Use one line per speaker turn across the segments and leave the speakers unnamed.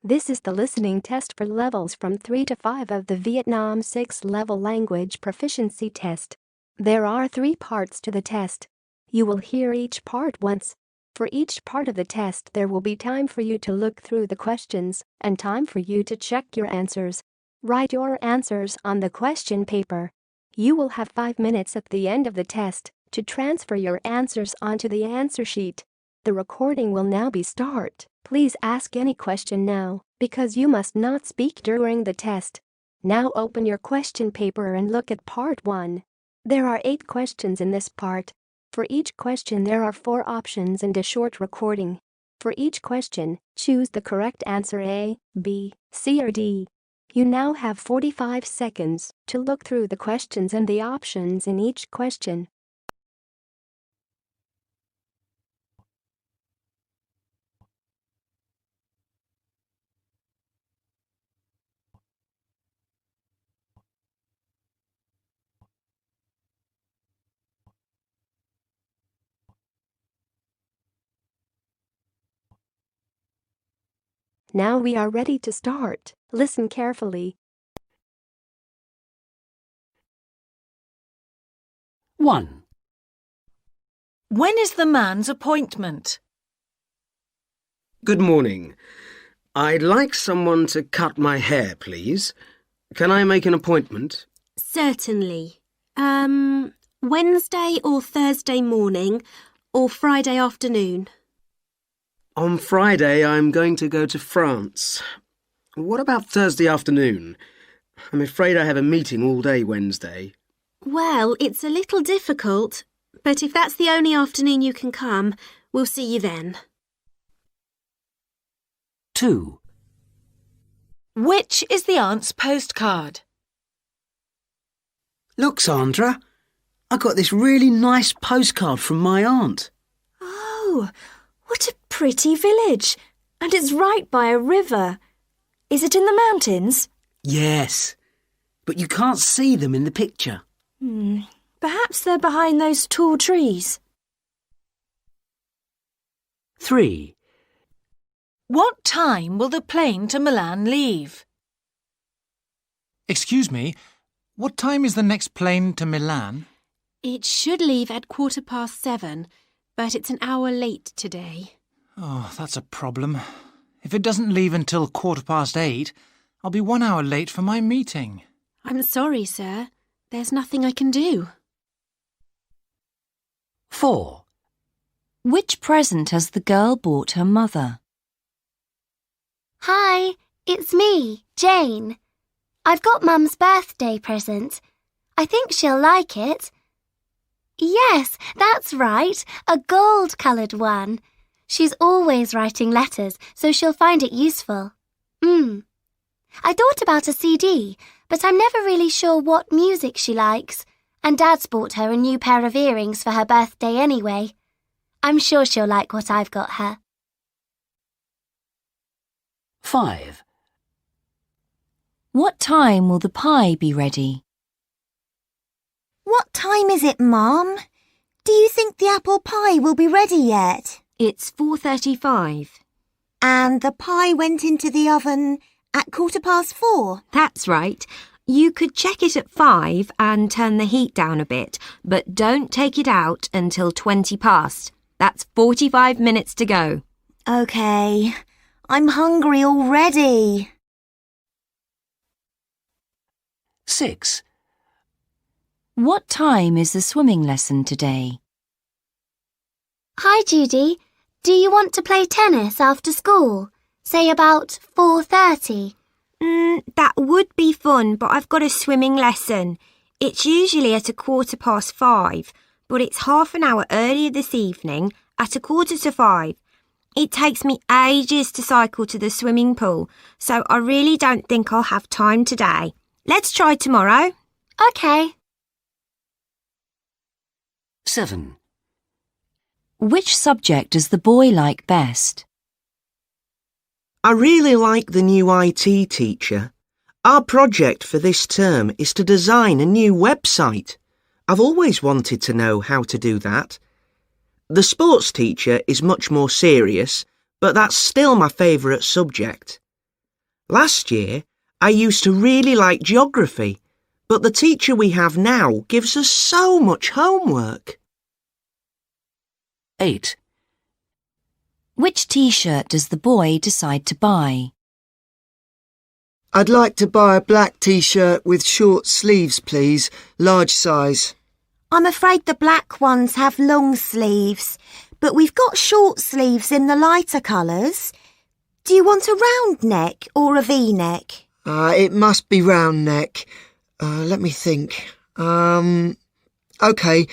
This is the listening test for levels from 3 to 5 of the Vietnam 6-level language proficiency test. There are 3 parts to the test. You will hear each part once. For each part of the test there will be time for you to look through the questions and time for you to check your answers. Write your answers on the question paper. You will have 5 minutes at the end of the test to transfer your answers onto the answer sheet. The recording will now be start. Please ask any question now, because you must not speak during the test. Now open your question paper and look at part 1. There are 8 questions in this part. For each question there are 4 options and a short recording. For each question, choose the correct answer A, B, C or D. You now have 45 seconds to look through the questions and the options in each question. Now we are ready to start. Listen carefully.
1.
When is the man's appointment?
Good morning. I'd like someone to cut my hair, please. Can I make an appointment?
Certainly. Wednesday or Thursday morning or Friday afternoon?
On Friday, I'm going to go to France. What about Thursday afternoon? I'm afraid I have a meeting all day Wednesday.
Well, it's a little difficult, but if that's the only afternoon you can come, we'll see you then.
2.
Which is the aunt's postcard?
Look, Sandra, I got this really nice postcard from my aunt.
Oh, what a pretty village. And it's right by a river. Is it in the mountains?
Yes, but you can't see them in the picture.
Perhaps they're behind those tall trees.
3.
What time will the plane to Milan leave?
Excuse me, what time is the next plane to Milan?
It should leave at 7:15, but it's an hour late today.
Oh, that's a problem. If it doesn't leave until 8:15, I'll be 1 hour late for my meeting.
I'm sorry, sir. There's nothing I can do.
4.
Which present has the girl bought her mother?
Hi, it's me, Jane. I've got Mum's birthday present. I think she'll like it. Yes, that's right, a gold-coloured one. She's always writing letters, so she'll find it useful. I thought about a CD, but I'm never really sure what music she likes. And Dad's bought her a new pair of earrings for her birthday anyway. I'm sure she'll like what I've got her.
5.
What time will the pie be ready?
What time is it, Mum? Do you think the apple pie will be ready yet?
It's 4:35.
And the pie went into the oven at 4:15?
That's right. You could check it at 5 and turn the heat down a bit, but don't take it out until 20 past. That's 45 minutes to go.
OK. I'm hungry already.
6.
What time is the swimming lesson today?
Hi, Judy. Do you want to play tennis after school? Say about 4:30.
That would be fun, but I've got a swimming lesson. It's usually at 5:15, but it's half an hour earlier this evening at 4:45. It takes me ages to cycle to the swimming pool, so I really don't think I'll have time today. Let's try tomorrow.
OK.
7.
Which subject does the boy like best?
I really like the new IT teacher. Our project for this term is to design a new website. I've always wanted to know how to do that. The sports teacher is much more serious, but that's still my favourite subject. Last year, I used to really like geography, but the teacher we have now gives us so much homework.
8. Which T-shirt does the boy decide to buy?
I'd like to buy a black T-shirt with short sleeves, please. Large size.
I'm afraid the black ones have long sleeves, but we've got short sleeves in the lighter colours. Do you want a round neck or a V-neck?
It must be round neck. Let me think. OK,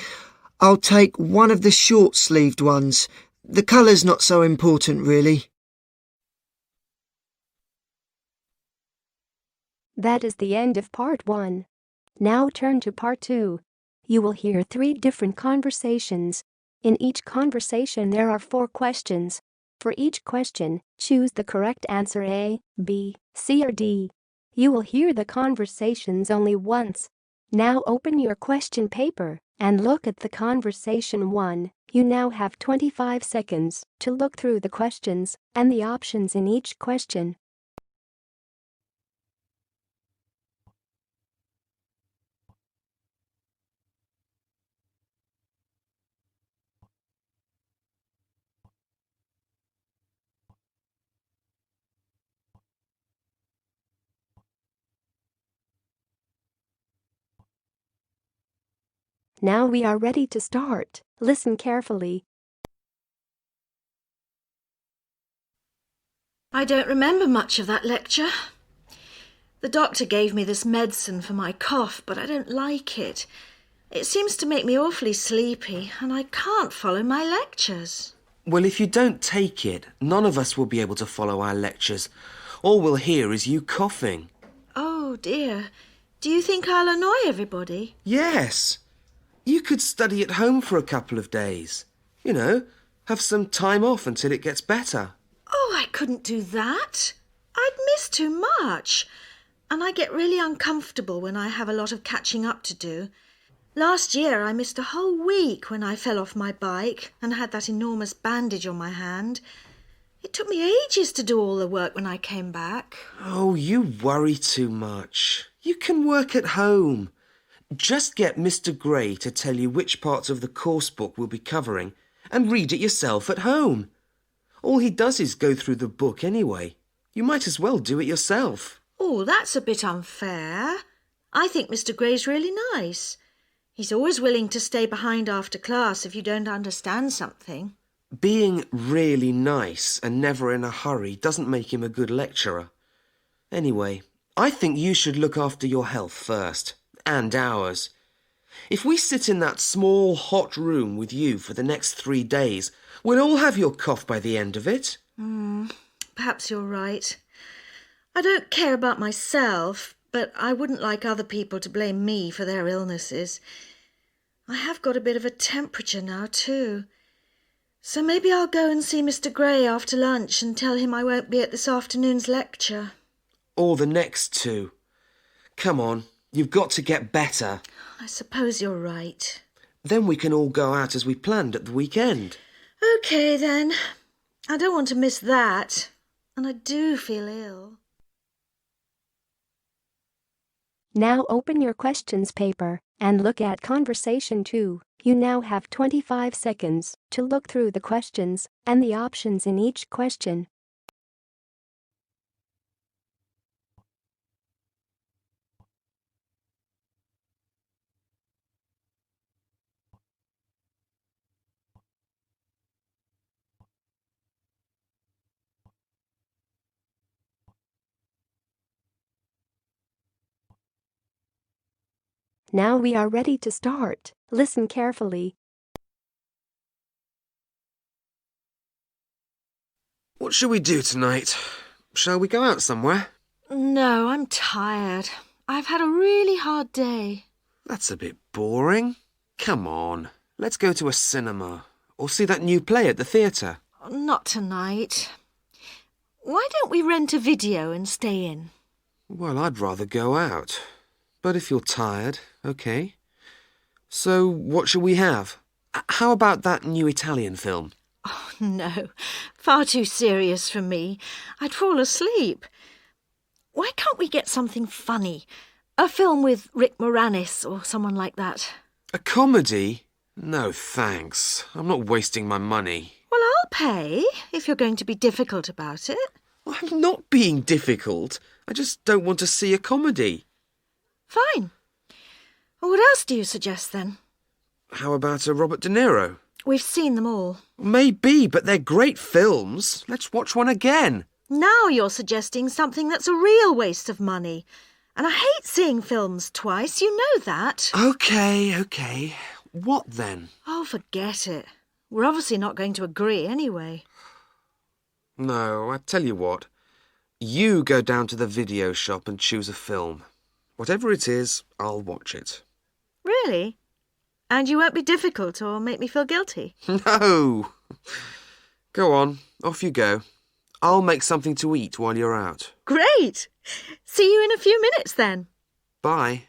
I'll take one of the short-sleeved ones. The colour's not so important, really.
That is the end of part 1. Now turn to part 2. You will hear 3 different conversations. In each conversation there are 4 questions. For each question, choose the correct answer A, B, C or D. You will hear the conversations only once. Now open your question paper and look at the conversation 1. You now have 25 seconds to look through the questions and the options in each question. Now we are ready to start. Listen carefully.
I don't remember much of that lecture. The doctor gave me this medicine for my cough, but I don't like it. It seems to make me awfully sleepy, and I can't follow my lectures.
Well, if you don't take it, none of us will be able to follow our lectures. All we'll hear is you coughing.
Oh, dear. Do you think I'll annoy everybody?
Yes. You could study at home for a couple of days. You know, have some time off until it gets better.
Oh, I couldn't do that. I'd miss too much. And I get really uncomfortable when I have a lot of catching up to do. Last year I missed a whole week when I fell off my bike and had that enormous bandage on my hand. It took me ages to do all the work when I came back.
Oh, you worry too much. You can work at home. Just get Mr. Gray to tell you which parts of the course book we'll be covering and read it yourself at home. All he does is go through the book anyway. You might as well do it yourself.
Oh, that's a bit unfair. I think Mr. Gray's really nice. He's always willing to stay behind after class if you don't understand something.
Being really nice and never in a hurry doesn't make him a good lecturer. Anyway, I think you should look after your health first. And ours. If we sit in that small, hot room with you for the next 3 days, we'll all have your cough by the end of it.
Perhaps you're right. I don't care about myself, but I wouldn't like other people to blame me for their illnesses. I have got a bit of a temperature now, too. So maybe I'll go and see Mr. Gray after lunch and tell him I won't be at this afternoon's lecture.
Or the next 2. Come on. You've got to get better.
I suppose you're right.
Then we can all go out as we planned at the weekend.
OK, then. I don't want to miss that. And I do feel ill.
Now open your questions paper and look at conversation 2. You now have 25 seconds to look through the questions and the options in each question. Now we are ready to start. Listen carefully.
What shall we do tonight? Shall we go out somewhere?
No, I'm tired. I've had a really hard day.
That's a bit boring. Come on, let's go to a cinema or see that new play at the theatre.
Not tonight. Why don't we rent a video and stay in?
Well, I'd rather go out. But if you're tired, OK. So what shall we have? How about that new Italian film?
Oh, no. Far too serious for me. I'd fall asleep. Why can't we get something funny? A film with Rick Moranis or someone like that.
A comedy? No, thanks. I'm not wasting my money.
Well, I'll pay if you're going to be difficult about it.
Well, I'm not being difficult. I just don't want to see a comedy.
Fine. Well, what else do you suggest then?
How about a Robert De Niro?
We've seen them all.
Maybe, but they're great films. Let's watch one again.
Now you're suggesting something that's a real waste of money. And I hate seeing films twice, you know that.
OK. What then?
Oh, forget it. We're obviously not going to agree anyway.
No, I tell you what. You go down to the video shop and choose a film. Whatever it is, I'll watch it.
Really? And you won't be difficult or make me feel guilty?
No! Go on, off you go. I'll make something to eat while you're out.
Great! See you in a few minutes then.
Bye.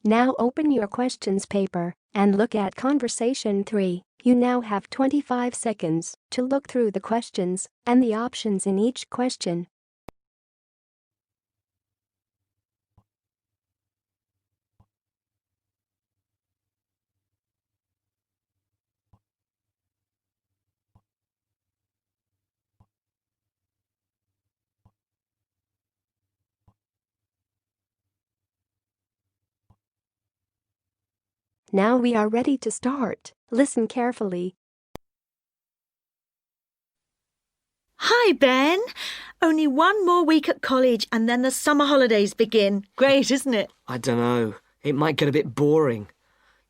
Now open your questions paper and look at conversation 3. You now have 25 seconds to look through the questions and the options in each question. Now we are ready to start. Listen carefully.
Hi, Ben. Only one more week at college and then the summer holidays begin. Great, isn't it?
I don't know. It might get a bit boring.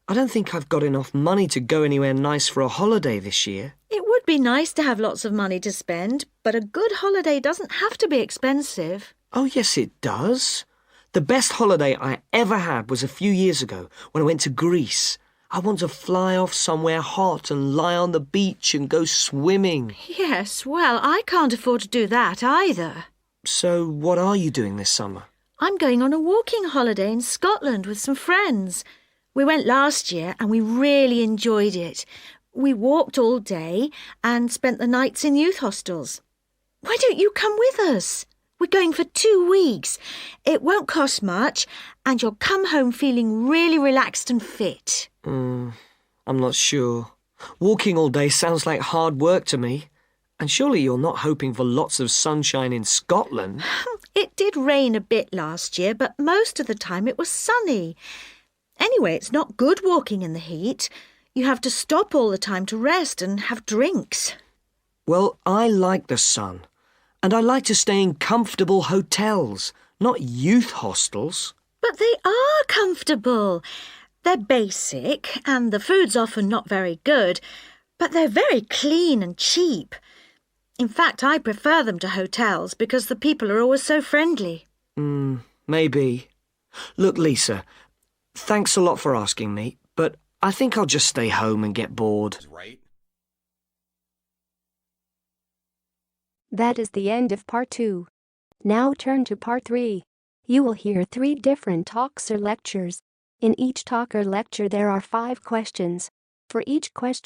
I don't think I've got enough money to go anywhere nice for a holiday this year.
It would be nice to have lots of money to spend, but a good holiday doesn't have to be expensive.
Oh, yes, it does. The best holiday I ever had was a few years ago when I went to Greece. I want to fly off somewhere hot and lie on the beach and go swimming.
Yes, well, I can't afford to do that either.
So what are you doing this summer?
I'm going on a walking holiday in Scotland with some friends. We went last year and we really enjoyed it. We walked all day and spent the nights in youth hostels. Why don't you come with us? We're going for 2 weeks. It won't cost much and you'll come home feeling really relaxed and fit.
I'm not sure. Walking all day sounds like hard work to me. And surely you're not hoping for lots of sunshine in Scotland?
It did rain a bit last year, but most of the time it was sunny. Anyway, it's not good walking in the heat. You have to stop all the time to rest and have drinks.
Well, I like the sun. And I like to stay in comfortable hotels, not youth hostels.
But they are comfortable. They're basic and the food's often not very good, but they're very clean and cheap. In fact, I prefer them to hotels because the people are always so friendly.
Maybe. Look, Lisa, thanks a lot for asking me, but I think I'll just stay home and get bored.
Right?
That is the end of part 2. Now turn to part 3. You will hear 3 different talks or lectures. In each talk or lecture there are 5 questions. For each question,